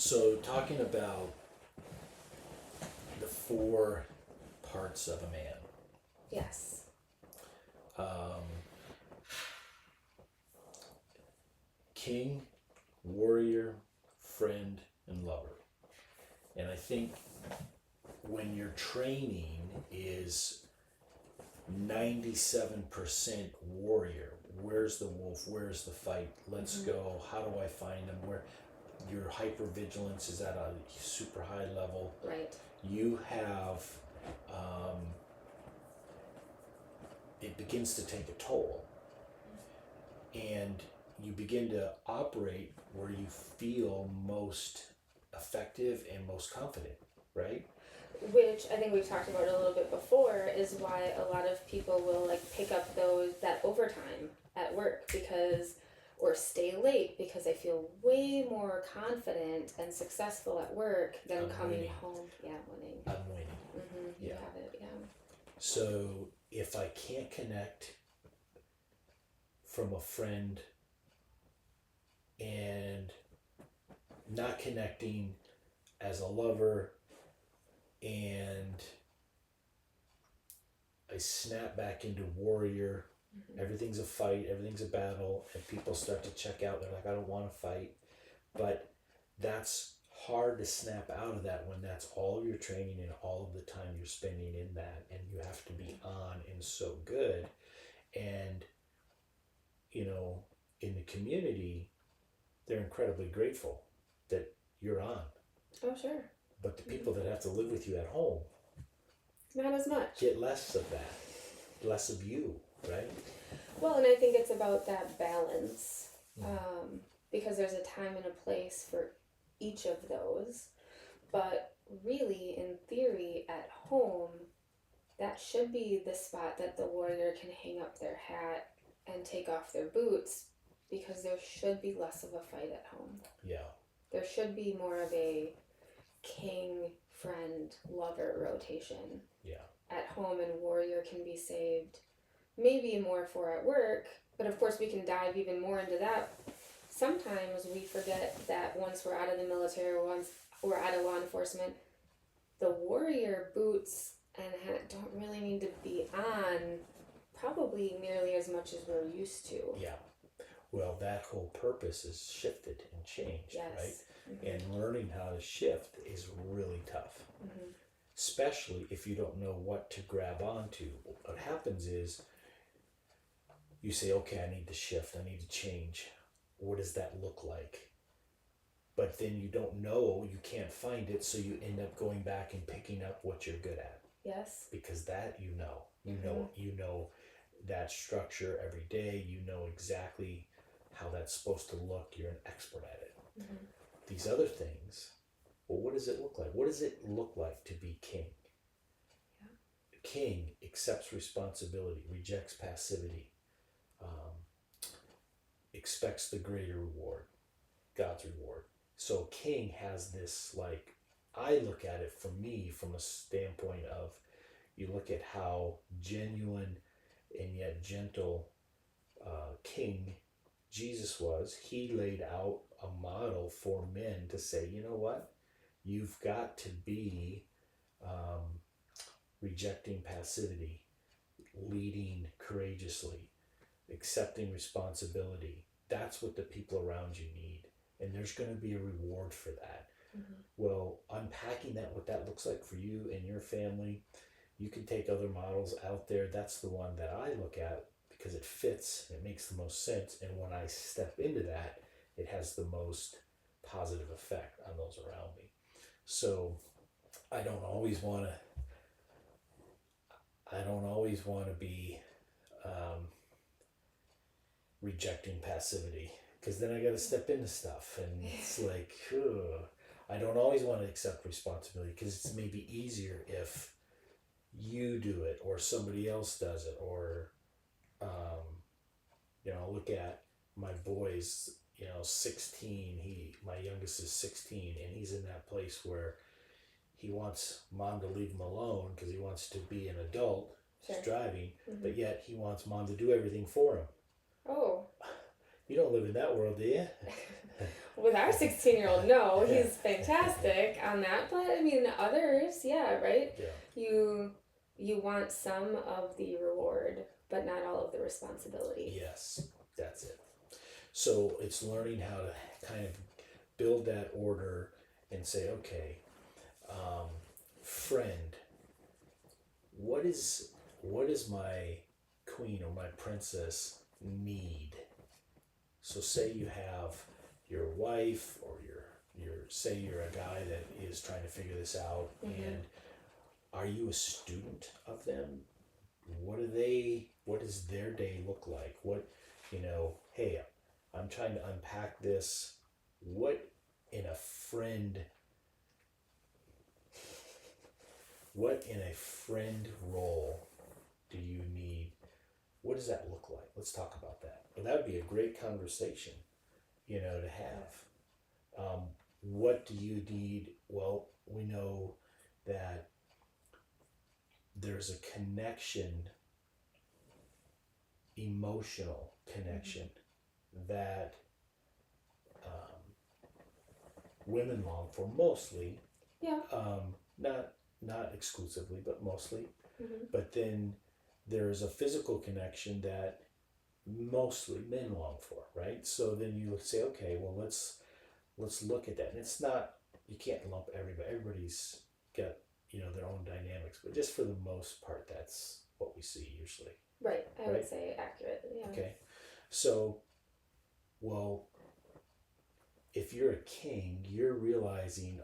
So, talking about the four parts of a man, Yes. um, king, warrior, friend, and lover. And I think when your training is 97% warrior, where's the wolf? Where's the fight? Let's go. How do I find them? Where your hypervigilance is at a super high level. Right. You have, it begins to take a toll. And you begin to operate where you feel most effective and most confident, right? Which I think we've talked about a little bit before is why a lot of people will like pick up that overtime at work because or stay late because they feel way more confident and successful at work than I'm coming winning. home. Yeah, winning. I'm winning. You Yeah. have it. Yeah. So if I can't connect from a friend and not connecting as a lover, and I snap back into warrior, everything's a fight, everything's a battle, and people start to check out. They're like, I don't want to fight. But that's hard to snap out of that when that's all of your training and all of the time you're spending in that, and you have to be on and so good. And, you know, in the community, they're incredibly grateful that you're on. Oh, sure. But the people that have to live with you at home Not as much. get less of that, less of you, right? Well, and I think it's about that balance because there's a time and a place for each of those. But really, in theory, at home, that should be the spot that the warrior can hang up their hat and take off their boots because there should be less of a fight at home. Yeah. There should be more of a king, friend, lover rotation. Yeah. At home, and warrior can be saved maybe more for at work, but of course we can dive even more into that. Sometimes we forget that once we're out of the military or once we're out of law enforcement, the warrior boots and hat don't really need to be on probably nearly as much as we're used to. Yeah. Well, that whole purpose is shifted and changed, Yes. right? And learning how to shift is really tough, especially if you don't know what to grab onto. What happens is you say, okay, I need to shift, I need to change. What does that look like? But then you don't know, you can't find it, so you end up going back and picking up what you're good at. Yes. Because that you know that structure every day, you know exactly how that's supposed to look, you're an expert at it. These other things, well, what does it look like? What does it look like to be king? Yeah. King accepts responsibility, rejects passivity, expects the greater reward, God's reward. So king has this, like, I look at it for me from a standpoint of, you look at how genuine and yet gentle king Jesus was. He laid out a model for men to say, you know what? You've got to be rejecting passivity, leading courageously, accepting responsibility. That's what the people around you need. And there's going to be a reward for that. Well, unpacking that, what that looks like for you and your family, you can take other models out there. That's the one that I look at because it fits, it makes the most sense. And when I step into that, it has the most positive effect on those around me. So I don't always want to be rejecting passivity, because then I got to step into stuff, and it's like, I don't always want to accept responsibility because it's maybe easier if you do it or somebody else does it, or look at my boys, 16, my youngest is 16, and he's in that place where he wants mom to leave him alone because he wants to be an adult. Sure. He's driving, but yet he wants mom to do everything for him. Oh. You don't live in that world, do you? with our 16-year-old, no, Yeah. he's fantastic on that. But I mean, others, yeah, right? Yeah. You want some of the reward, but not all of the responsibility. Yes, that's it. So it's learning how to kind of build that order and say, okay, friend, what is my queen or my princess need? So say you have your wife or your say you're a guy that is trying to figure this out, and are you a student of them? What does their day look like? Hey, I'm trying to unpack this. What in a friend what in a friend role do you need? What does that look like? Let's talk about that. Well, that would be a great conversation, to have. What do you need? Well, we know that there's a connection, emotional connection, that women long for mostly. Yeah. Not exclusively, but mostly. Mm-hmm. But then there's a physical connection that mostly men long for, right? So then you say, okay, well, let's look at that. And it's not, you can't lump everybody. Everybody's got their own dynamics, but just for the most part, that's what we see usually. Right. I Right? would say accurate. Yeah. Okay. So, well, if you're a king, you're realizing,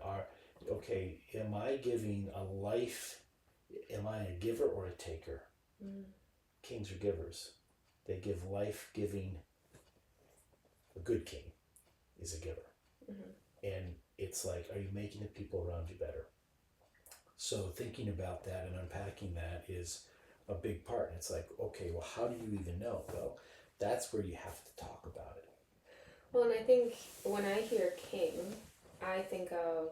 am I giving a life? Am I a giver or a taker? Kings are givers. They give life giving. A good king is a giver. And it's like, are you making the people around you better? So thinking about that and unpacking that is a big part. And it's like, okay, well, how do you even know? Well, that's where you have to talk about it. Well, and I think when I hear king, I think of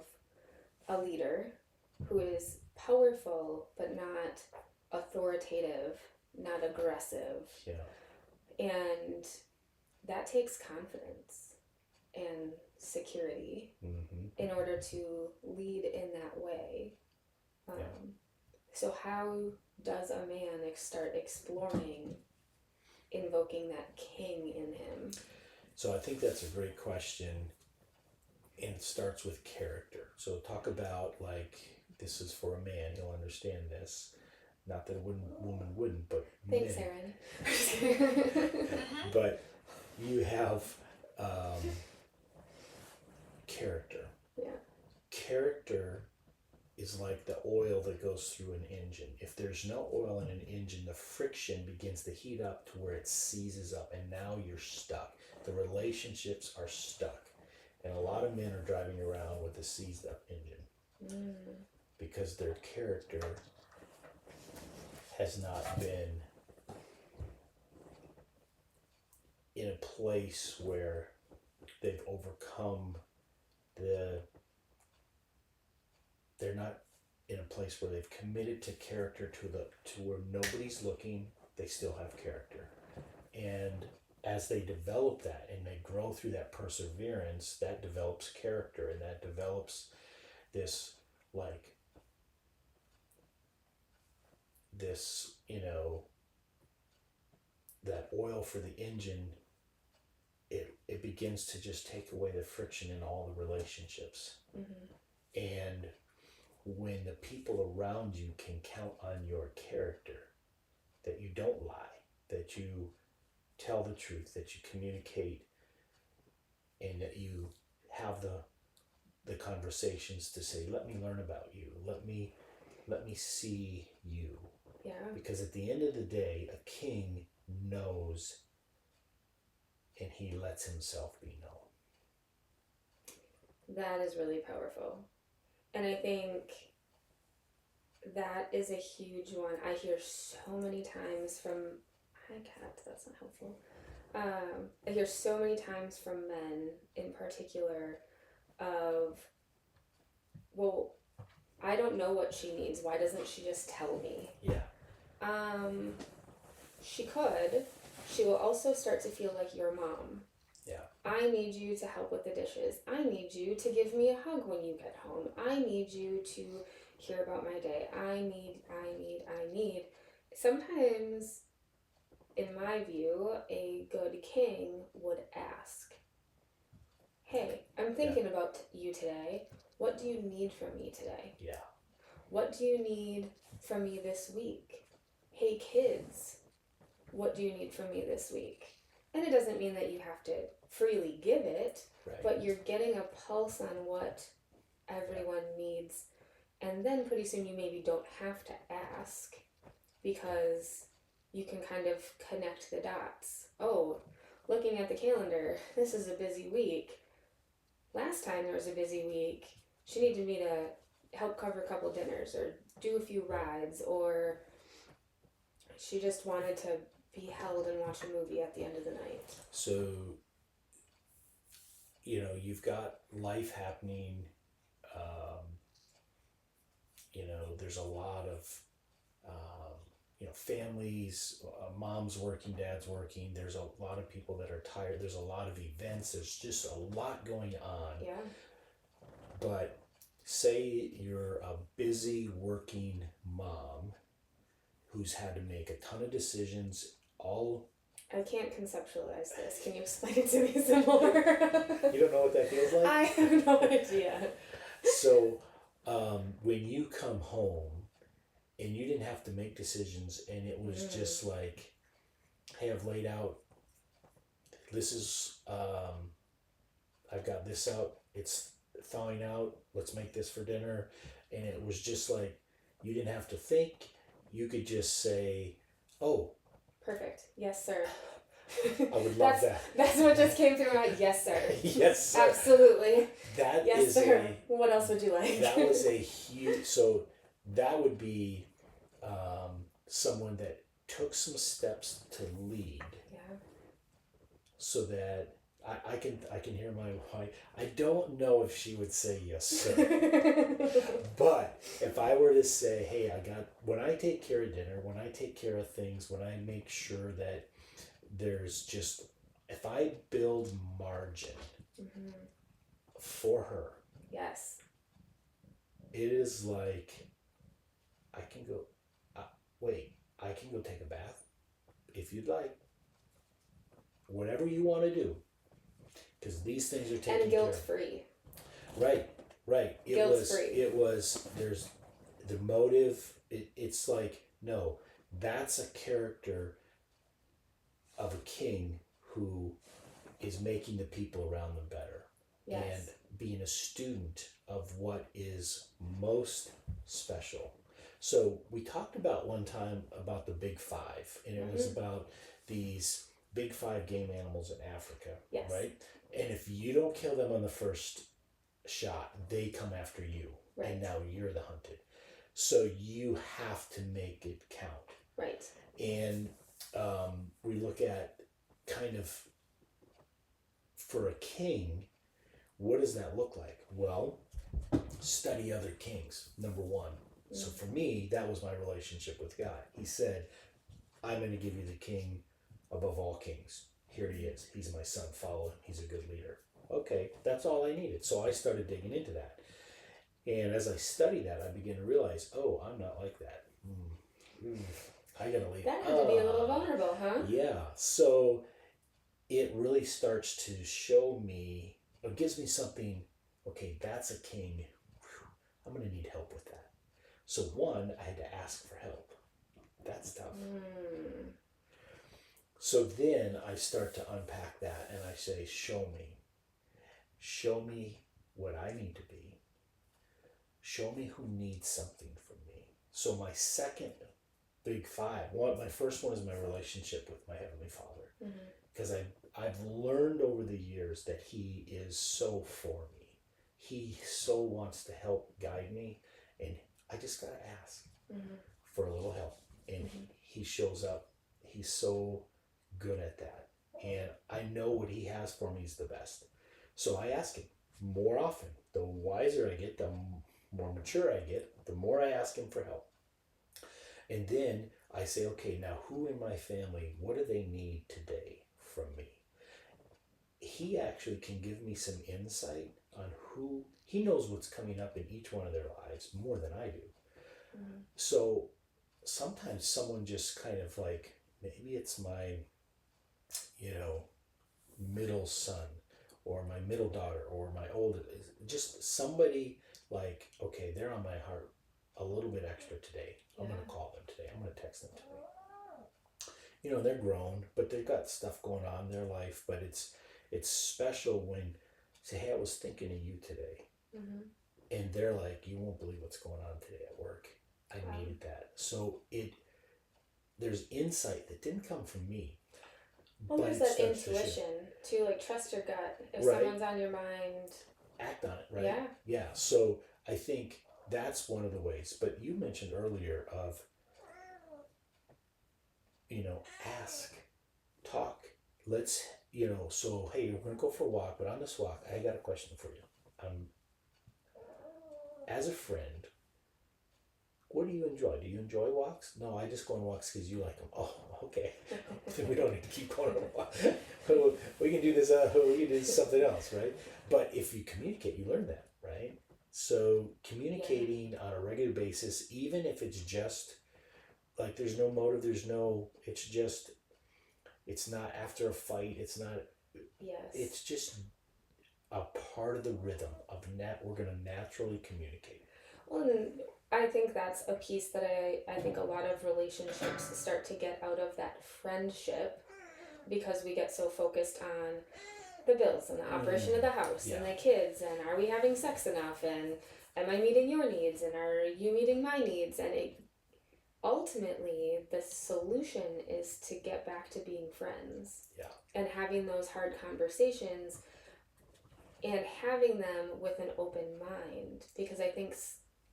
a leader who is powerful but not authoritative, not aggressive. Yeah. And that takes confidence and security in order to lead in that way. So how does a man start exploring invoking that king in him? So I think that's a great question, and it starts with character. So talk about, like, this is for a man, he'll understand this. Not that a woman wouldn't, but Thanks, men. Aaron. But you have character. Yeah. Character is like the oil that goes through an engine. If there's no oil in an engine, the friction begins to heat up to where it seizes up, and now you're stuck. The relationships are stuck. And a lot of men are driving around with a seized up engine because their character has not been in a place where they've overcome they're not in a place where they've committed to character to where nobody's looking. They still have character. And as they develop that and they grow through that perseverance, that develops character, and that develops this that oil for the engine. It begins to just take away the friction in all the relationships. And when the people around you can count on your character, that you don't lie, that you tell the truth, that you communicate, and that you have the conversations to say, let me learn about you, let me see you. Yeah. Because at the end of the day, a king knows, and he lets himself be known. That is really powerful. And I think that is a huge one. I hear so many times from, hi cat, that's not helpful. I hear so many times from men in particular of, well, I don't know what she needs. Why doesn't she just tell me? Yeah. She could. She will also start to feel like your mom. Yeah. I need you to help with the dishes. I need you to give me a hug when you get home. I need you to hear about my day. I need. Sometimes, in my view, a good king would ask, hey, I'm thinking about you today. What do you need from me today? Yeah. What do you need from me this week? Hey, kids, what do you need from me this week? And it doesn't mean that you have to freely give it, Right. but you're getting a pulse on what everyone needs. And then pretty soon you maybe don't have to ask because you can kind of connect the dots. Oh, looking at the calendar, this is a busy week. Last time there was a busy week, she needed me to help cover a couple dinners or do a few rides, or she just wanted to be held and watch a movie at the end of the night. So, you've got life happening. There's a lot of, families, mom's working, dad's working. There's a lot of people that are tired. There's a lot of events. There's just a lot going on. Yeah. But say you're a busy working mom who's had to make a ton of decisions all. I can't conceptualize this. Can you explain it to me some more? You don't know what that feels like? I have no idea. So when you come home and you didn't have to make decisions and it was just like, hey, I've laid out, this is, I've got this out, it's thawing out, let's make this for dinner. And it was just like, you didn't have to think, you could just say, oh. Perfect. Yes, sir. I would love that. That's what just came through my mind. Yes, sir. Yes, sir. Absolutely. That yes, is sir. What else would you like? That was a huge, so that would be someone that took some steps to lead. Yeah. So that I can hear my wife. I don't know if she would say yes, sir. But if I were to say, hey, when I take care of dinner, when I take care of things, when I make sure that there's just, if I build margin for her. Yes. It is like, I can go take a bath if you'd like. Whatever you want to do. Because these things are taken care of. And guilt-free. Right. There's the motive. It's like, no, that's a character of a king who is making the people around them better. Yes. And being a student of what is most special. So we talked about one time about the Big Five, and it was about these Big Five game animals in Africa, yes. Right? And if you don't kill them on the first shot, they come after you, right. And now you're the hunted. So you have to make it count. Right. And we look at kind of, for a king, what does that look like? Well, study other kings, number one. So for me, that was my relationship with God. He said, I'm going to give you the king above all kings. Here he is. He's my son. Follow him. He's a good leader. Okay, that's all I needed. So I started digging into that. And as I studied that, I began to realize, oh, I'm not like that. I got to leave. That had to be a little vulnerable, huh? Yeah. So it really starts to show me, it gives me something, okay, that's a king. Whew, I'm going to need help with that. So one, I had to ask for help. That's tough. So then I start to unpack that and I say, show me. Show me what I need to be. Show me who needs something from me. So my second Big Five, my first one is my relationship with my Heavenly Father. Because I've learned over the years that He is so for me. He so wants to help guide me, and I just got to ask for a little help. And He shows up. He's so good at that. And I know what He has for me is the best. So I ask Him more often. The wiser I get, the more mature I get, the more I ask Him for help. And then I say, okay, now who in my family, what do they need today from me? he actually can give me some insight on who he knows what's coming up in each one of their lives more than I do. Mm-hmm. So sometimes someone just kind of like, maybe it's my, middle son or my middle daughter or my oldest, just somebody like, okay, they're on my heart a little bit extra today. I'm going to call them today. I'm going to text them today. They're grown, but they've got stuff going on in their life, but it's special when say, hey, I was thinking of you today. Mm-hmm. And they're like, you won't believe what's going on today at work. I needed that. So there's insight that didn't come from me. Well, there's that intuition too, like trust your gut. If someone's on your mind, act on it, right? Yeah. Yeah. So I think that's one of the ways. But you mentioned earlier of, ask, talk. Let's, so hey, we're gonna go for a walk, but on this walk, I got a question for you. As a friend, what do you enjoy? Do you enjoy walks? No, I just go on walks because you like them. Oh, okay. We don't need to keep going on a walk. We can do this. We can do something else, right? But if you communicate, you learn that, right? So communicating on a regular basis, even if it's just like there's no motive, it's not after a fight. It's not. Yes. It's just a part of the rhythm of we're going to naturally communicate. Well, and I think that's a piece that I think a lot of relationships start to get out of that friendship because we get so focused on the bills and the operation of the house and the kids and are we having sex enough and am I meeting your needs and are you meeting my needs, and ultimately the solution is to get back to being friends and having those hard conversations and having them with an open mind, because I think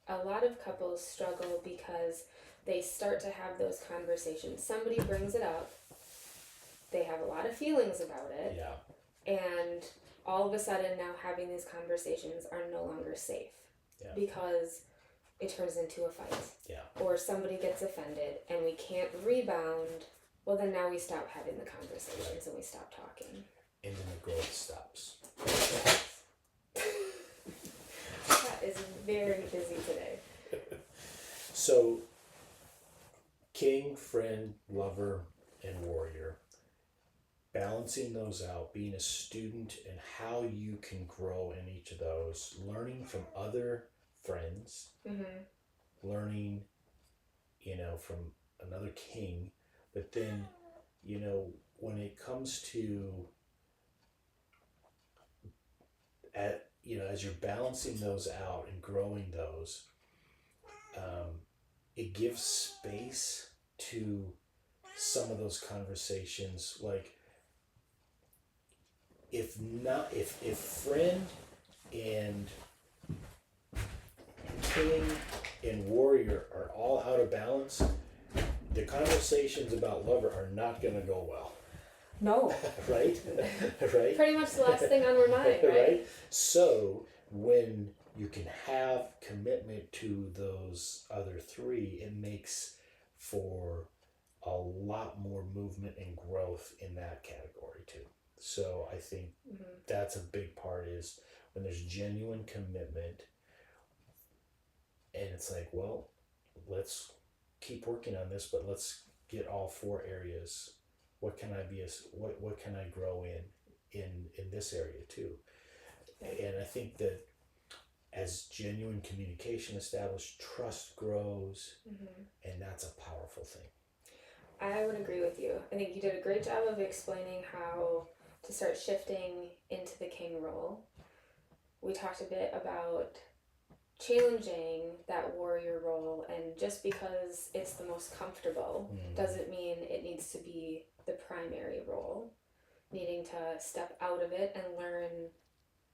a lot of couples struggle because they start to have those conversations. Somebody brings it up. They have a lot of feelings about it. Yeah. And all of a sudden now having these conversations are no longer safe because it turns into a fight. Yeah. Or somebody gets offended and we can't rebound. Well, then now we stop having the conversations and we stop talking. And then the growth stops. That is very busy today. So, king, friend, lover, and warrior, balancing those out, being a student and how you can grow in each of those, learning from other friends, learning, from another king, but then, when it comes to as you're balancing those out and growing those, it gives space to some of those conversations. Like if friend and king and warrior are all out of balance, the conversations about lover are not going to go well. No. Right? Right? Pretty much the last thing on our mind, right? So when you can have commitment to those other three, it makes for a lot more movement and growth in that category too. So I think that's a big part, is when there's genuine commitment and it's like, well, let's keep working on this, but let's get all four areas. What can I be? What can I grow in this area too? And I think that as genuine communication established, trust grows, and that's a powerful thing. I would agree with you. I think you did a great job of explaining how to start shifting into the king role. We talked a bit about challenging that warrior role, and just because it's the most comfortable doesn't mean it needs to be the primary role. Needing to step out of it and learn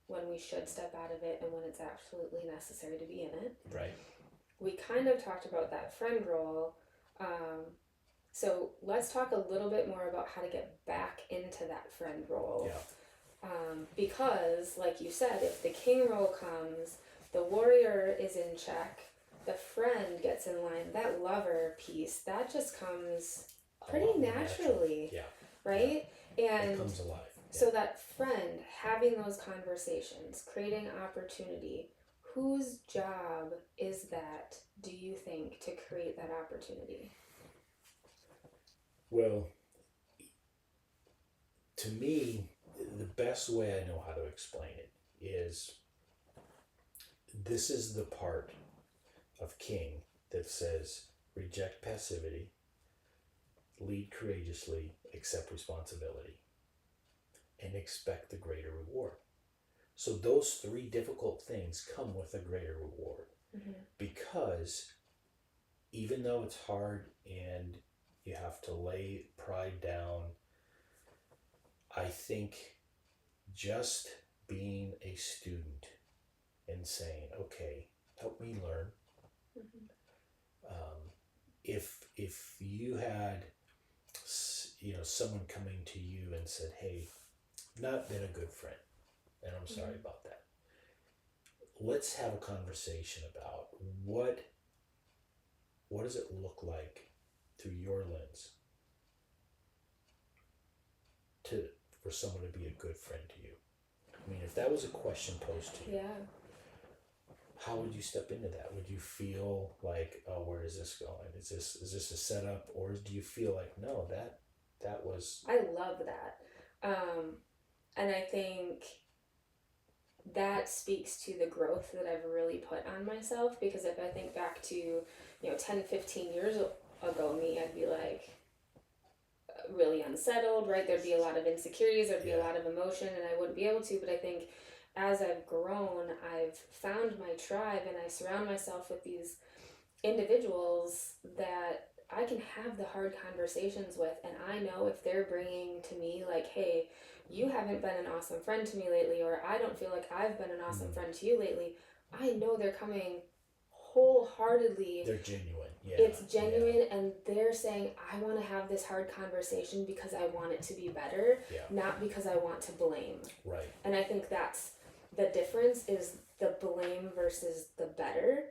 when we should step out of it and when it's absolutely necessary to be in it. Right. We kind of talked about that friend role. So let's talk a little bit more about how to get back into that friend role. Yeah. Because, like you said, if the king role comes, the warrior is in check, the friend gets in line, that lover piece, that just comes pretty naturally. Yeah. Right? Yeah. And it comes alive. So that friend having those conversations, creating opportunity, whose job is that, do you think, to create that opportunity? Well, to me, the best way I know how to explain it is this is the part of King that says reject passivity, lead courageously, accept responsibility, and expect the greater reward. So those three difficult things come with a greater reward because even though it's hard and you have to lay pride down, I think just being a student and saying, okay, help me learn. If you had, someone coming to you and said, hey, not been a good friend, and I'm sorry about that. Let's have a conversation about what does it look like through your lens for someone to be a good friend to you. I mean, if that was a question posed to you, how would you step into that? Would you feel like, oh, where is this going? Is this a setup, or do you feel like, no, that was? I love that, and I think that speaks to the growth that I've really put on myself, because if I think back to 10, 15 years ago me, I'd be like really unsettled, right? There'd be a lot of insecurities, there'd be a lot of emotion, and I wouldn't be able to. But I think as I've grown, I've found my tribe, and I surround myself with these individuals that I can have the hard conversations with, and I know if they're bringing to me like, hey, you haven't been an awesome friend to me lately, or I don't feel like I've been an awesome friend to you lately, I know they're coming wholeheartedly. They're genuine. Yeah. It's genuine, and they're saying, I want to have this hard conversation because I want it to be better, not because I want to blame. Right. And I think that's the difference, is the blame versus the better.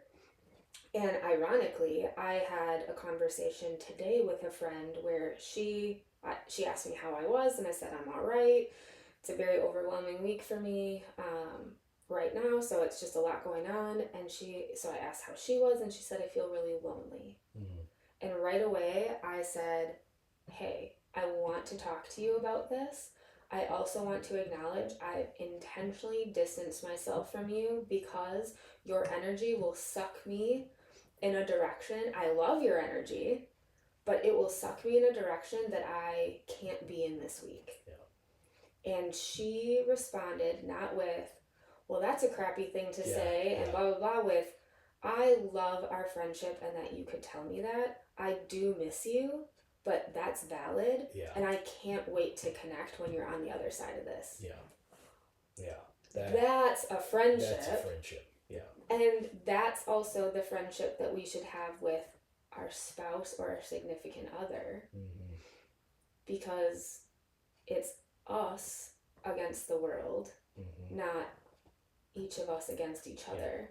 And ironically, I had a conversation today with a friend where she asked me how I was, and I said I'm all right. It's a very overwhelming week for me right now, so it's just a lot going on. And so I asked how she was, and she said, I feel really lonely. And right away, I said, hey, I want to talk to you about this. I also want to acknowledge I've intentionally distanced myself from you because your energy will suck me in a direction. I love your energy, but it will suck me in a direction that I can't be in this week. And she responded not with, well, that's a crappy thing to say, and blah, blah, blah, with, I love our friendship and that you could tell me that. I do miss you, but that's valid. And I can't wait to connect when you're on the other side of this. That's a friendship. That's a friendship. Yeah. And that's also the friendship that we should have with our spouse or our significant other. Because it's us against the world, not each of us against each other.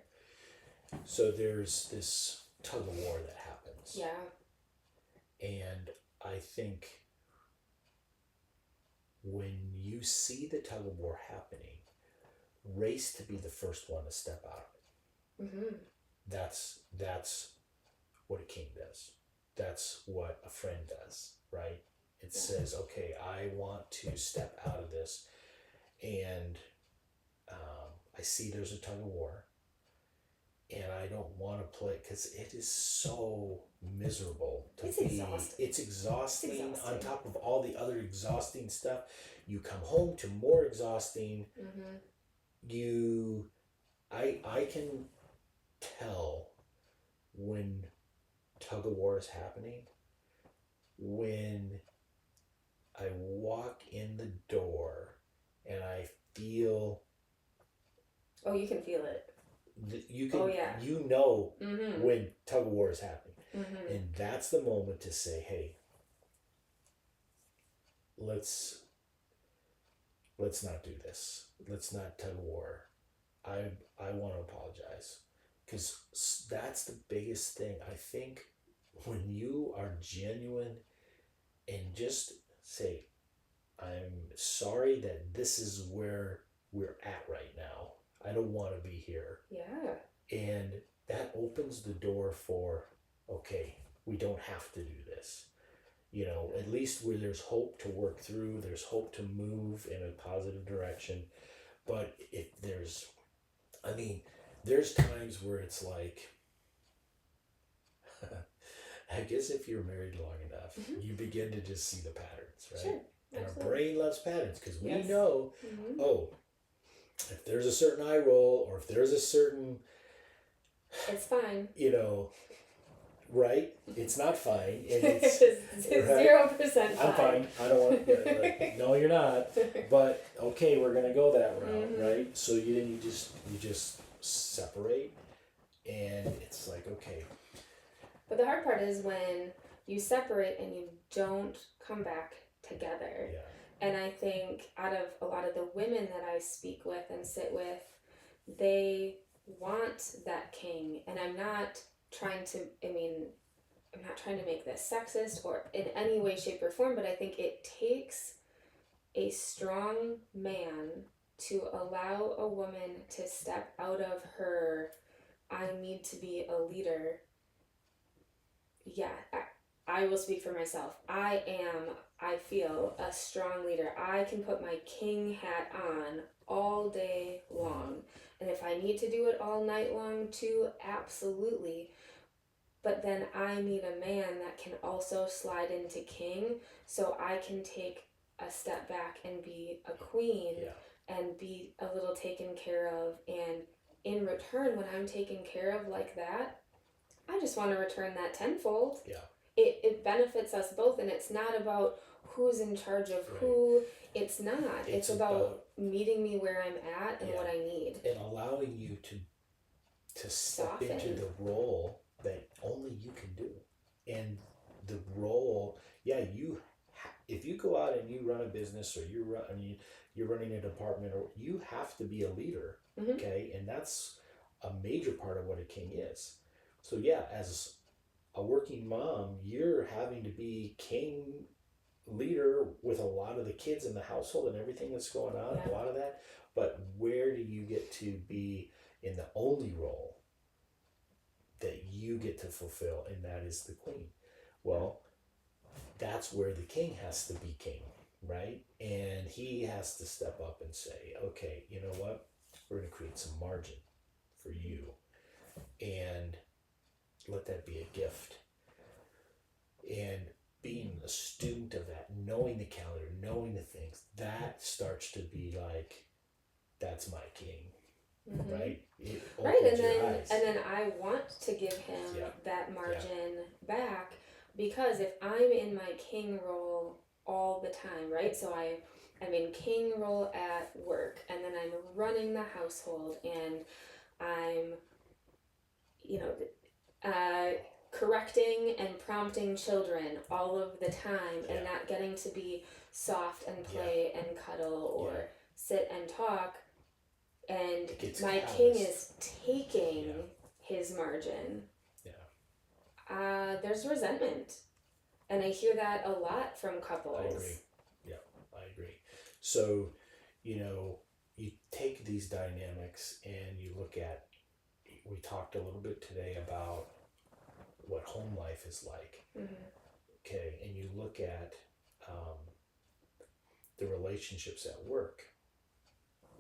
So there's this tug of war that happens. And I think when you see the tug of war happening, race to be the first one to step out of it. That's what a king does. That's what a friend does, right? It says, okay, I want to step out of this, and I see there's a tug of war, and I don't want to play, because it is so miserable to be. It's exhausting. On top of all the other exhausting stuff, you come home to more exhausting. I can tell when tug of war is happening when I walk in the door and I feel. Oh, you can feel it. You can. When tug of war is happening, and that's the moment to say, "Hey, let's not do this. Let's not tug of war. I want to apologize." Because that's the biggest thing. I think when you are genuine and just say, I'm sorry that this is where we're at right now. I don't want to be here. Yeah. And that opens the door for, okay, we don't have to do this. At least where there's hope to work through, there's hope to move in a positive direction. But there's times where it's like, I guess if you're married long enough, you begin to just see the patterns, right? Sure. And Absolutely. our brain loves patterns because we Yes. know, oh, if there's a certain eye roll or if there's a certain, it's fine. Right? It's not fine. And It's right? 0% fine. I'm fine. I don't want to. No, you're not. But okay, we're gonna go that route, right? So you just separate, and it's like, okay. But the hard part is when you separate and you don't come back together. Yeah. And I think out of a lot of the women that I speak with and sit with, they want that king. And I'm not trying to make this sexist or in any way, shape, or form, but I think it takes a strong man to allow a woman to step out of her, I need to be a leader. Yeah, I will speak for myself. I feel a strong leader. I can put my king hat on all day long. And if I need to do it all night long too, absolutely. But then I need a man that can also slide into king so I can take a step back and be a queen and be a little taken care of. And in return, when I'm taken care of like that, I just want to return that tenfold. Yeah. It benefits us both, and it's not about who's in charge of who. It's not. It's about meeting me where I'm at and what I need. And allowing you to step into the role that only you can do. And the role, if you go out and you run a business or you're running a department, or you have to be a leader, okay? And that's a major part of what a king is. So as a working mom, you're having to be king leader with a lot of the kids in the household and everything that's going on, a lot of that. But where do you get to be in the only role that you get to fulfill, and that is the queen? Well, that's where the king has to be king, right? And he has to step up and say, okay, you know what? We're going to create some margin for you. And let that be a gift. And being a student of that, knowing the calendar, knowing the things, that starts to be like, that's my king, right? It opens your eyes. And then I want to give him that margin back, because if I'm in my king role all the time, right? So I'm in king role at work, and then I'm running the household, and I'm, correcting and prompting children all of the time, and not getting to be soft and play and cuddle or sit and talk, and my king is taking his margin. There's resentment, and I hear that a lot from couples. I agree. So you take these dynamics and you look at, we talked a little bit today about what home life is like. Okay, and you look at the relationships at work,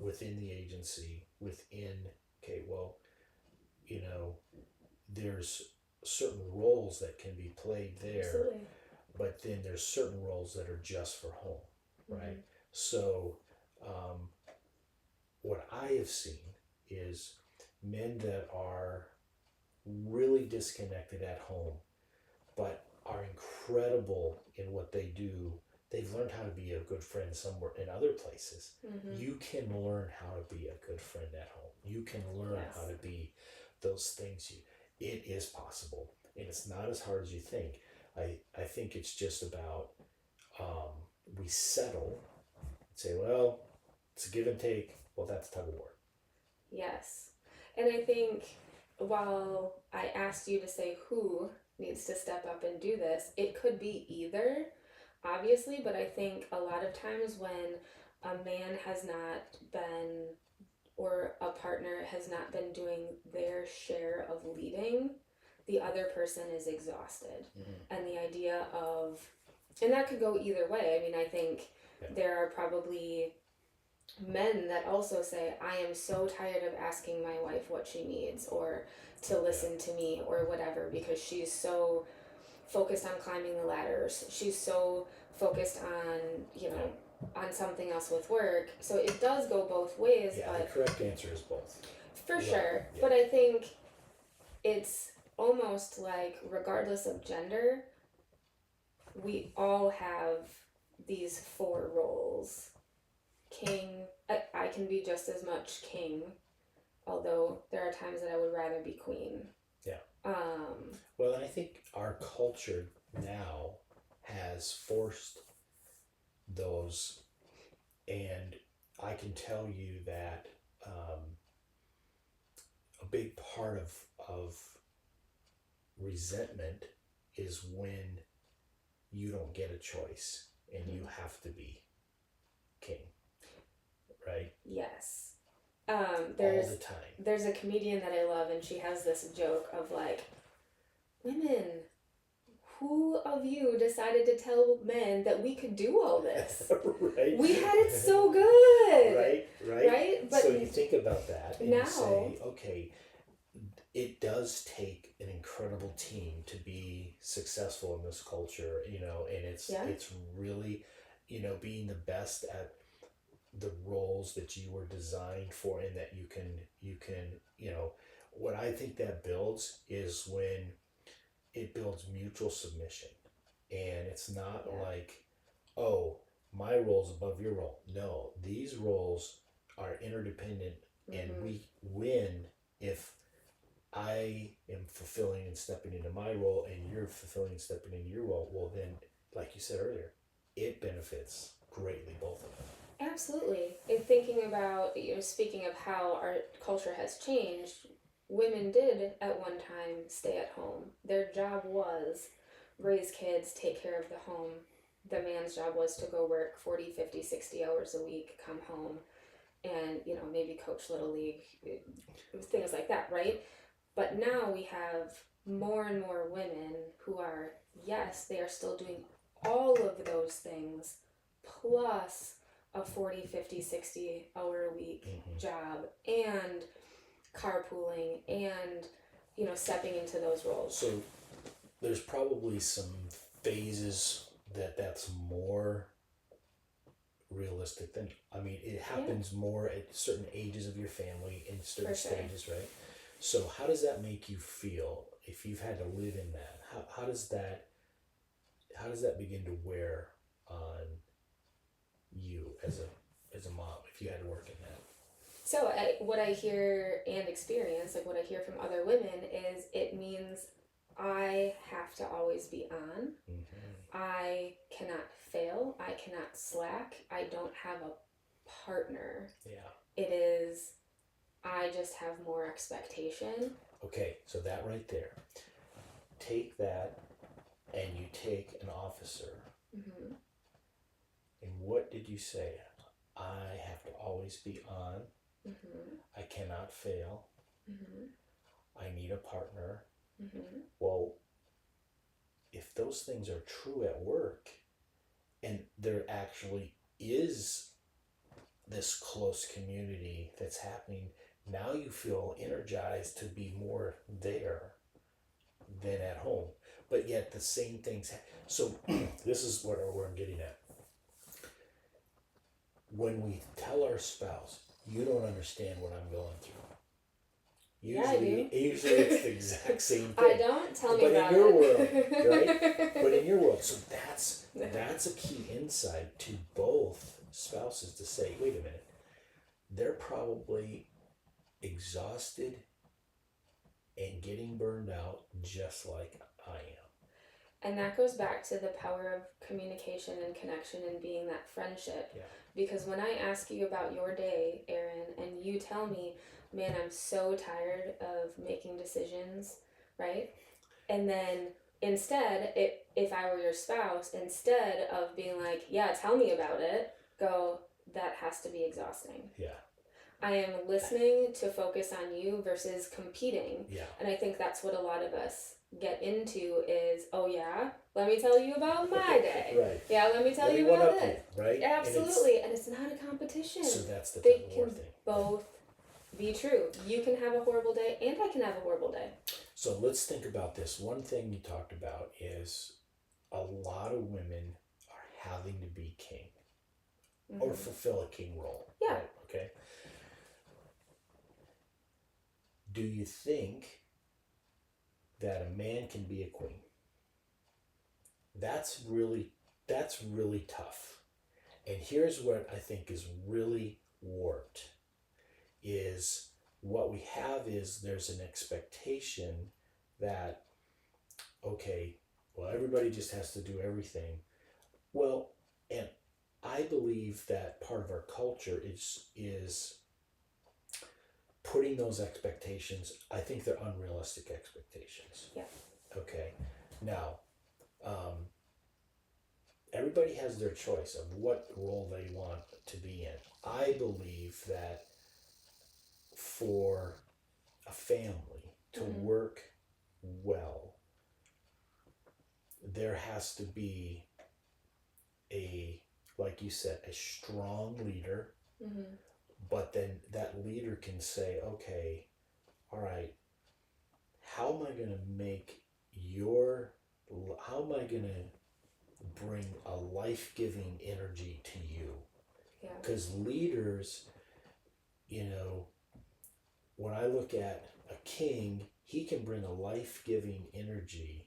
within the agency, there's certain roles that can be played there. Absolutely. But then there's certain roles that are just for home, right? So what I have seen is men that are really disconnected at home, but are incredible in what they do. They've learned how to be a good friend somewhere in other places. You can learn how to be a good friend at home. You can learn how to be those things. It is possible, and it's not as hard as you think. I think it's just about we settle and say, well, it's a give and take. Well, that's tug of war. Yes. And I think while I asked you to say who needs to step up and do this, it could be either. obviously, but I think a lot of times when a man has not been, or a partner has not been doing their share of leading, the other person is exhausted. And the idea of, and that could go either way. I mean, I think there are probably men that also say, I am so tired of asking my wife what she needs or to listen to me or whatever, because she's so focused on climbing the ladders. She's so focused on, on something else with work. So it does go both ways. Yeah, but the correct answer is both. for sure. Yeah. But I think it's almost like, regardless of gender, we all have these 4 roles. King, I can be just as much king, although there are times that I would rather be queen. Yeah. Well, and I think our culture now has forced those, and I can tell you that a big part of resentment is when you don't get a choice and you have to be king, right? Yes. All the time. There's a comedian that I love, and she has this joke of like, women, who of you decided to tell men that we could do all this? Right. We had it so good. Right? But so you think about that and now, you say, okay, it does take an incredible team to be successful in this culture, and it's really, being the best at the roles that you were designed for, and that you can, what I think that builds is when it builds mutual submission. And it's not like, oh, my role's above your role. No, these roles are interdependent, and we win if I am fulfilling and stepping into my role and you're fulfilling and stepping into your role. Well, then, like you said earlier, it benefits greatly both of them. Absolutely. And thinking about, speaking of how our culture has changed, women did at one time stay at home. Their job was raise kids, take care of the home. The man's job was to go work 40, 50, 60 hours a week, come home, and, maybe coach Little League, things like that, right? But now we have more and more women who are, yes, they are still doing all of those things, plus a 40, 50, 60 hour a week job, and carpooling, and, stepping into those roles. So there's probably some phases that's more realistic than, it happens more at certain ages of your family in certain stages, right? So how does that make you feel if you've had to live in that? How does that begin to wear on you as a mom if you had to work in that? So what I hear and experience, like what I hear from other women, is it means I have to always be on. I cannot fail. I cannot slack. I don't have a partner. Yeah. It is, I just have more expectation. Okay, so that right there. Take that and you take an officer. And what did you say? I have to always be on. I cannot fail. I need a partner. Well, if those things are true at work, and there actually is this close community that's happening, now you feel energized to be more there than at home. But yet the same things. So this is where I'm getting at. When we tell our spouse, you don't understand what I'm going through. Usually it's the exact same thing. I don't. Tell me but about in your it. world, right? But in your world, so that's a key insight to both spouses to say, wait a minute, they're probably exhausted and getting burned out just like I am. And that goes back to the power of communication and connection and being that friendship. Yeah. Because when I ask you about your day, Aaron, and you tell me, man, I'm so tired of making decisions, right? And then Instead, if I were your spouse, instead of being like, yeah, tell me about it, go, that has to be exhausting. Yeah. I am listening to focus on you versus competing. Yeah. And I think that's what a lot of us get into is, oh yeah, let me tell you about my day. Right. Yeah, let me tell you one about up this. you, right? Absolutely. And it's not a competition. So that's the They tug of war can thing. both be true. You can have a horrible day and I can have a horrible day. So let's think about this. One thing you talked about is a lot of women are having to be king or fulfill a king role. Yeah. Right? Okay. Do you think that a man can be a queen? That's really tough. And here's what I think is really warped is what we have is there's an expectation that, okay, well, everybody just has to do everything. Well, and I believe that part of our culture is putting those expectations. I think they're unrealistic expectations. Yeah. Okay. Now, everybody has their choice of what role they want to be in. I believe that for a family to work well, there has to be like you said, a strong leader, but then that leader can say, okay, all right, how am I going to bring a life-giving energy to you? Yeah. Because leaders, when I look at a king, he can bring a life-giving energy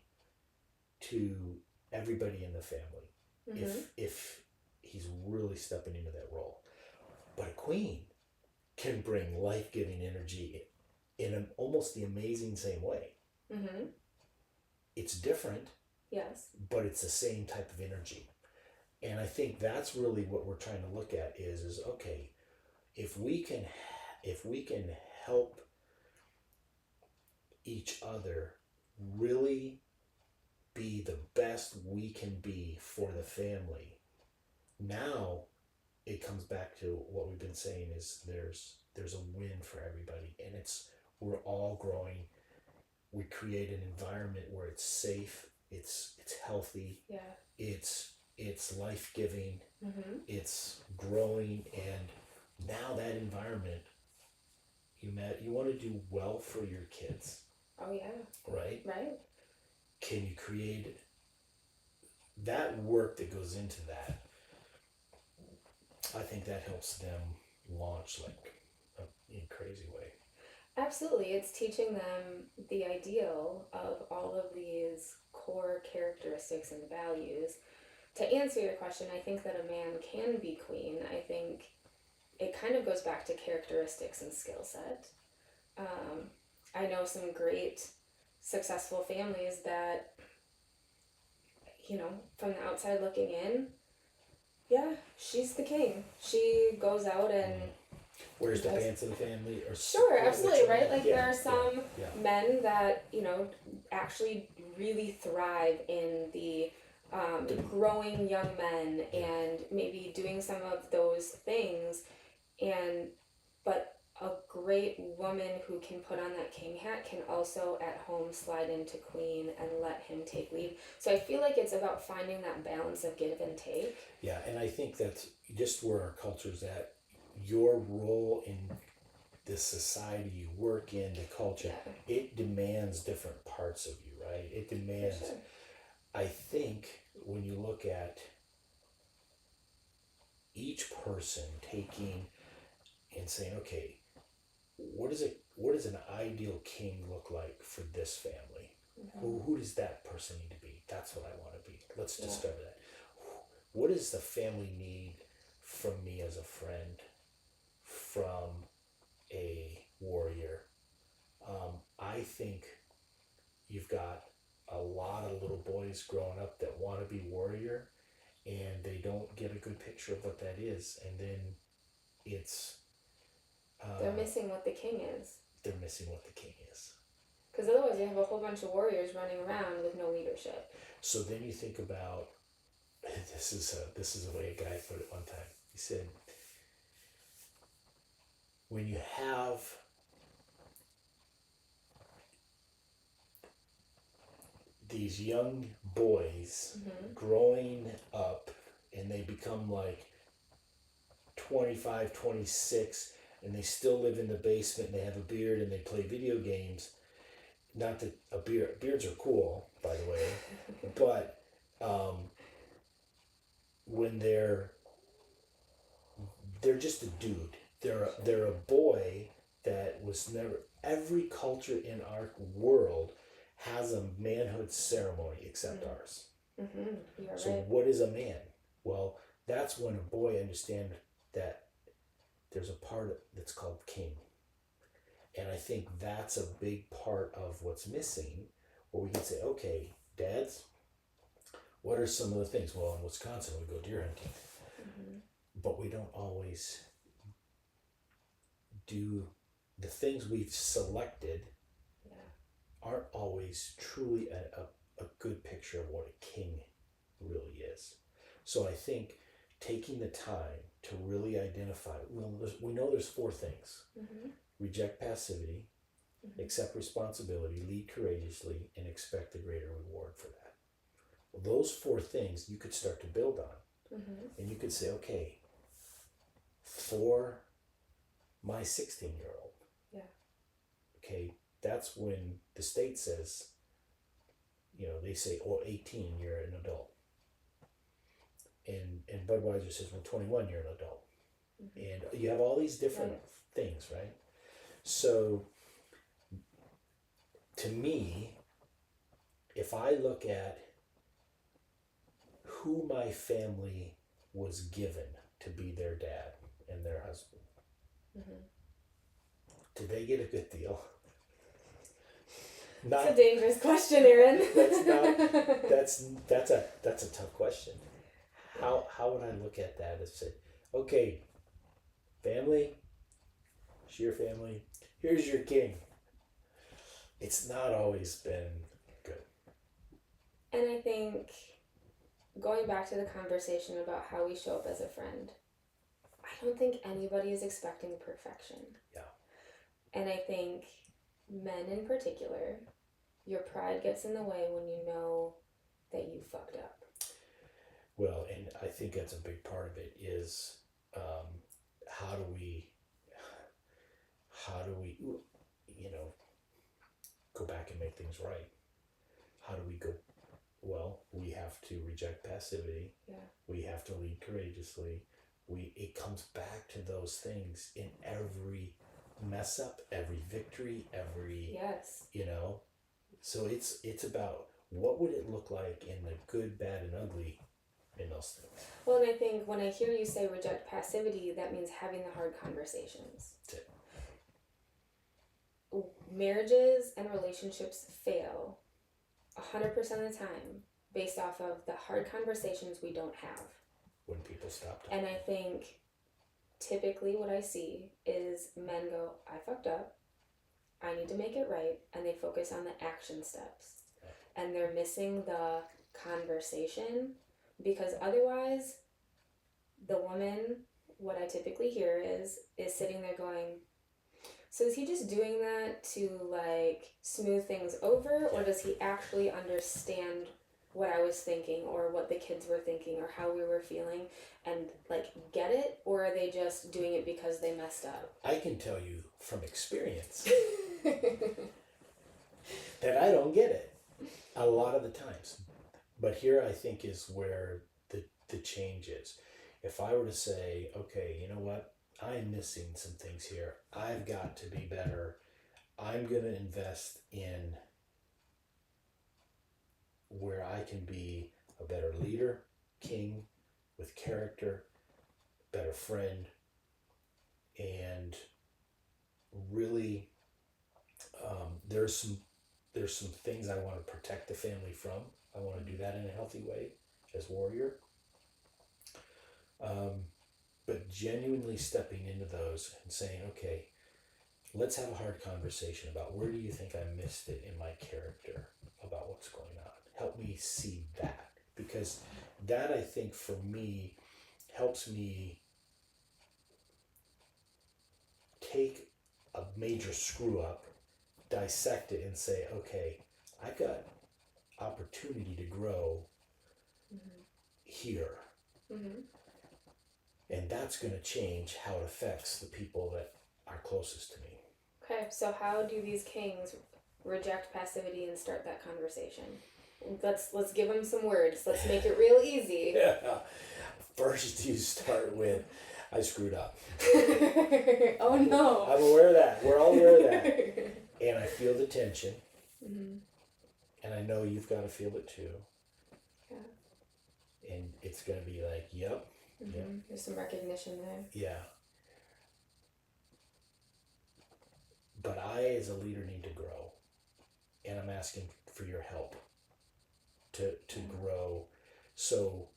to everybody in the family if he's really stepping into that role. But a queen can bring life-giving energy in almost the amazing same way. It's different. Yes. But it's the same type of energy. And I think that's really what we're trying to look at is okay, if we can help each other really be the best we can be for the family. Now it comes back to what we've been saying is there's a win for everybody, and we're all growing. We create an environment where it's safe, it's healthy, it's life-giving, it's growing, and now that environment, you want to do well for your kids. Oh yeah. Right? Right. Can you create that work that goes into that? I think that helps them launch in a crazy way. Absolutely. It's teaching them the ideal of all of these core characteristics and values. To answer your question, I think that a man can be queen. I think it kind of goes back to characteristics and skill set. I know some great successful families that, from the outside looking in, yeah, she's the king. She goes out and wears the pants of the family, or sure, absolutely, right? Like there are yeah, some men that actually really thrive in the growing young men and maybe doing some of those things, but a great woman who can put on that king hat can also at home slide into queen and let him take lead. So I feel like it's about finding that balance of give and take. Yeah, and I think that's just where our culture's at. Your role in the society you work in, the culture, it demands different parts of you, right? It demands. Sure. I think when you look at each person taking and saying, okay, what does an ideal king look like for this family? Who does that person need to be? That's what I want to be. Let's discover that. What does the family need from me as a friend, from a warrior? I think you've got a lot of little boys growing up that want to be warrior, and they don't get a good picture of what that is, and then it's they're missing what the king is. They're missing what the king is. Because otherwise, you have a whole bunch of warriors running around with no leadership. So then you think about, this is the way a guy put it one time. He said, when you have these young boys growing up and they become like 25, 26, and they still live in the basement and they have a beard and they play video games. Not that beards are cool, by the way, but when they're just a dude. They're a boy that was never. Every culture in our world has a manhood ceremony except ours. You're So right. what is a man? Well, that's when a boy understands that there's a part that's called king. And I think that's a big part of what's missing, where we can say, okay, dads, what are some of the things? Well, in Wisconsin, we go deer hunting. But we don't always do the things we've selected aren't always truly a good picture of what a king really is. So I think taking the time to really identify, we know there's 4 things. Reject passivity, accept responsibility, lead courageously, and expect a greater reward for that. Well, those 4 things you could start to build on. And you could say, okay, for my 16-year-old, okay, that's when the state says, they say, 18, you're an adult. And Budweiser says, when 21, you're an adult. And you have all these different things, right? So, to me, if I look at who my family was given to be their dad and their husband, did they get a good deal? It's a dangerous question, Aaron. That's a tough question. How would I look at that and say, okay, family, it's your family, here's your king. It's not always been good. And I think, going back to the conversation about how we show up as a friend, I don't think anybody is expecting perfection. Yeah. And I think men in particular, your pride gets in the way when you know that you fucked up. Well, and I think that's a big part of it is how do we go back and make things right? How do we go? Well, we have to reject passivity. Yeah. We have to lead courageously. It comes back to those things in every mess up, every victory, every So it's about what would it look like in the good, bad, and ugly in those things. Well, and I think when I hear you say reject passivity, that means having the hard conversations. That's it. Marriages and relationships fail 100% of the time based off of the hard conversations we don't have. When people stop talking. And I think typically what I see is men go, I fucked up, I need to make it right, and they focus on the action steps. Yeah. And they're missing the conversation, because otherwise the woman, what I typically hear is sitting there going, so is he just doing that to smooth things over, or does he actually understand what I was thinking or what the kids were thinking or how we were feeling and get it, or are they just doing it because they messed up? I can tell you from experience that I don't get it a lot of the times. But here I think is where the change is. If I were to say, okay, you know what? I'm missing some things here. I've got to be better. I'm going to invest in where I can be a better leader, king with character, better friend, and really there's some things I want to protect the family from. I want to do that in a healthy way as warrior. But genuinely stepping into those and saying, okay, let's have a hard conversation about where do you think I missed it in my character about what's going on. Help me see that, because that, I think, for me, helps me take a major screw up, dissect it, and say, okay, I've got opportunity to grow here. And that's going to change how it affects the people that are closest to me. Okay, so how do these kings reject passivity and start that conversation? Let's give them some words. Let's make it real easy. Yeah. First, you start with, I screwed up. Oh no. I'm aware of that. We're all aware of that. And I feel the tension. And I know you've got to feel it too. Yeah. And it's going to be like, yep. Yep. There's some recognition there. Yeah. But I, as a leader, need to grow. And I'm asking for your help to grow. So,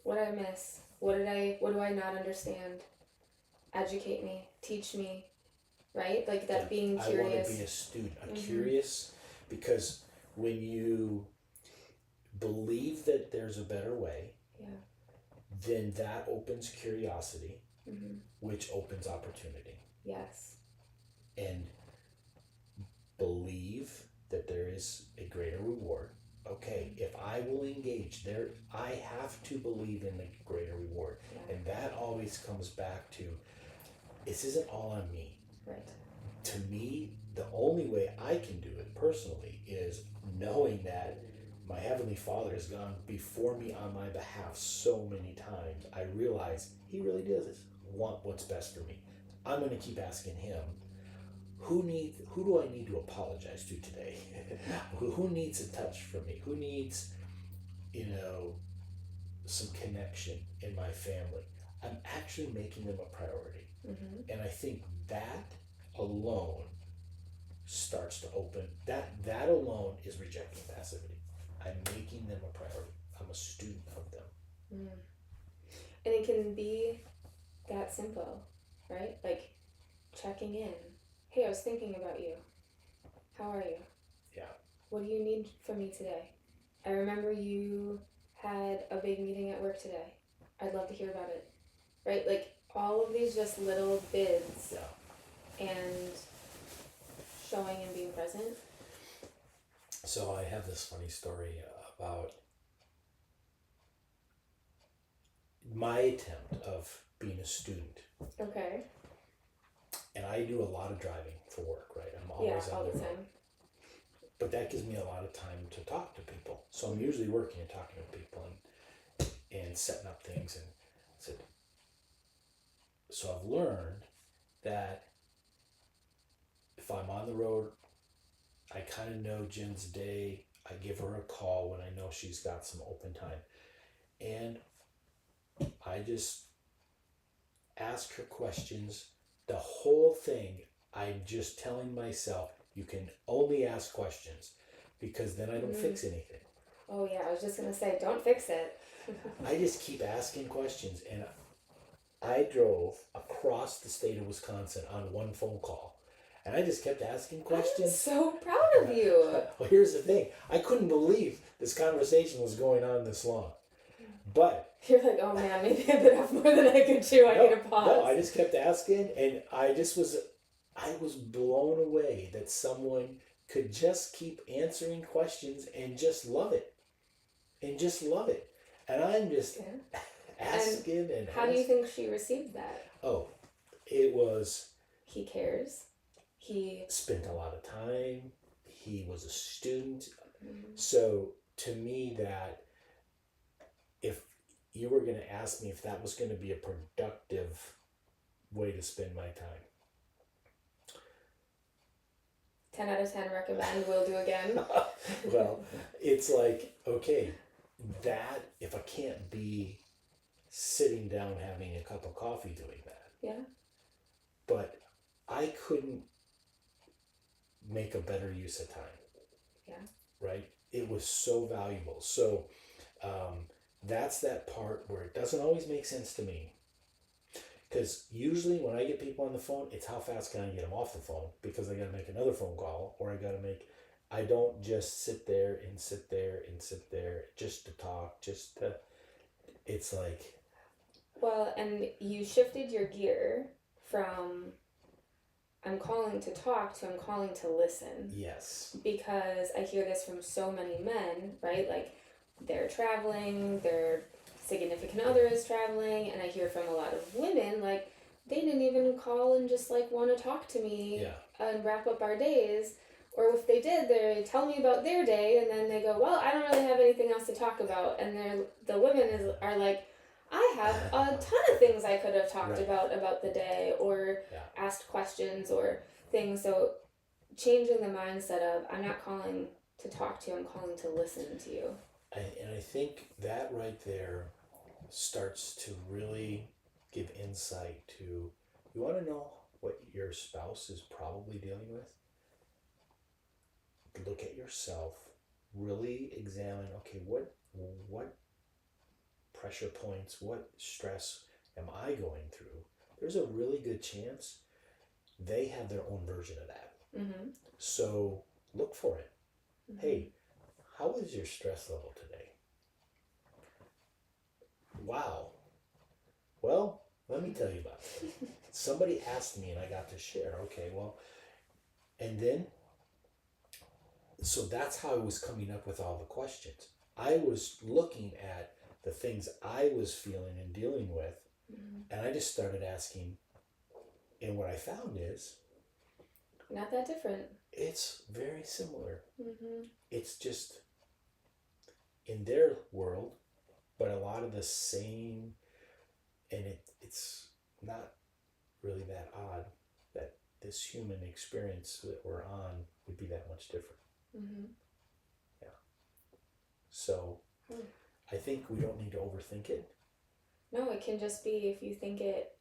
what did I miss? What do I not understand? Educate me, teach me, right? Like that, being curious. I want to be a student. I'm curious, because when you believe that there's a better way, then that opens curiosity, which opens opportunity. Yes. And believe that there is a greater reward. Okay, if I will engage there, I have to believe in the greater reward. Yeah. And that always comes back to, this isn't all on me. Right. To me, the only way I can do it personally is knowing that my Heavenly Father has gone before me on my behalf so many times. I realize He really does want what's best for me. I'm going to keep asking Him, who do I need to apologize to today? Who needs a touch from me? Who needs, some connection in my family? I'm actually making them a priority. And I think that alone starts to open, that alone is rejecting passivity. I'm making them a priority. I'm a student of them. And it can be that simple, right? Like checking in. Hey, I was thinking about you. How are you? Yeah. What do you need from me today? I remember you had a big meeting at work today. I'd love to hear about it. Right? Like all of these just little bids. Yeah. And showing and being present. So I have this funny story about my attempt of being a student. Okay. And I do a lot of driving for work, right? I'm always all on the the road. time. But that gives me a lot of time to talk to people. So I'm usually working and talking to people and setting up things. And so I've learned that if I'm on the road, I kind of know Jen's day. I give her a call when I know she's got some open time. And I just ask her questions. The whole thing, I'm just telling myself, you can only ask questions, because then I don't fix anything. Oh yeah, I was just going to say, don't fix it. I just keep asking questions. And I drove across the state of Wisconsin on one phone call. And I just kept asking questions. I'm so proud of you. Well, here's the thing. I couldn't believe this conversation was going on this long. But you're like, oh man, maybe I bit off more than I could chew. I need to pause. No, I just kept asking, and I was blown away that someone could just keep answering questions and just love it. And I'm just asking and how do you think she received that? Oh, it was... He cares. He spent a lot of time. He was a student. So to me, that if you were going to ask me if that was going to be a productive way to spend my time, 10 out of 10 recommend, will do again. Well, it's like, okay, that, if I can't be sitting down having a cup of coffee doing that. Yeah. But I couldn't make a better use of time. Yeah. Right? It was so valuable. So that's that part where it doesn't always make sense to me. Because usually when I get people on the phone, it's how fast can I get them off the phone, because I got to make another phone call, or I don't just sit there and sit there and sit there just to talk, it's like, Well, and you shifted your gear from I'm calling to talk to I'm calling to listen. yes. Because I hear this from so many men, right? Like they're traveling, their significant other is traveling, and I hear from a lot of women like they didn't even call and just like want to talk to me and wrap up our days. Or if they did, they tell me about their day, and then they go, "Well, I don't really have anything else to talk about." And the women are like, "I have a ton of things I could have talked about the day, or asked questions or things." So changing the mindset of I'm not calling to talk to you, I'm calling to listen to you. And I think that right there starts to really give insight to, you want to know what your spouse is probably dealing with? Look at yourself, really examine, okay, what pressure points, what stress am I going through? There's a really good chance they have their own version of that. Mm-hmm. So look for it. Mm-hmm. Hey, how is your stress level today? Wow. Well, let me tell you about it. Somebody asked me and I got to share. Okay, well, and then, so that's how I was coming up with all the questions. I was looking at the things I was feeling and dealing with, and I just started asking, and what I found is not that different. It's very similar. Mm-hmm. It's just in their world, but a lot of the same, and it's not really that odd that this human experience that we're on would be that much different. Mm-hmm. Yeah. So I think we don't need to overthink it. No, it can just be, if you think it,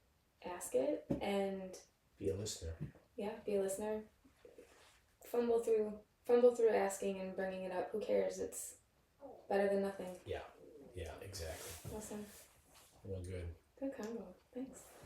ask it, and be a listener. Yeah, be a listener. Fumble through asking and bringing it up. Who cares? It's better than nothing. Yeah, exactly. Awesome. Well, good. Good combo. Thanks.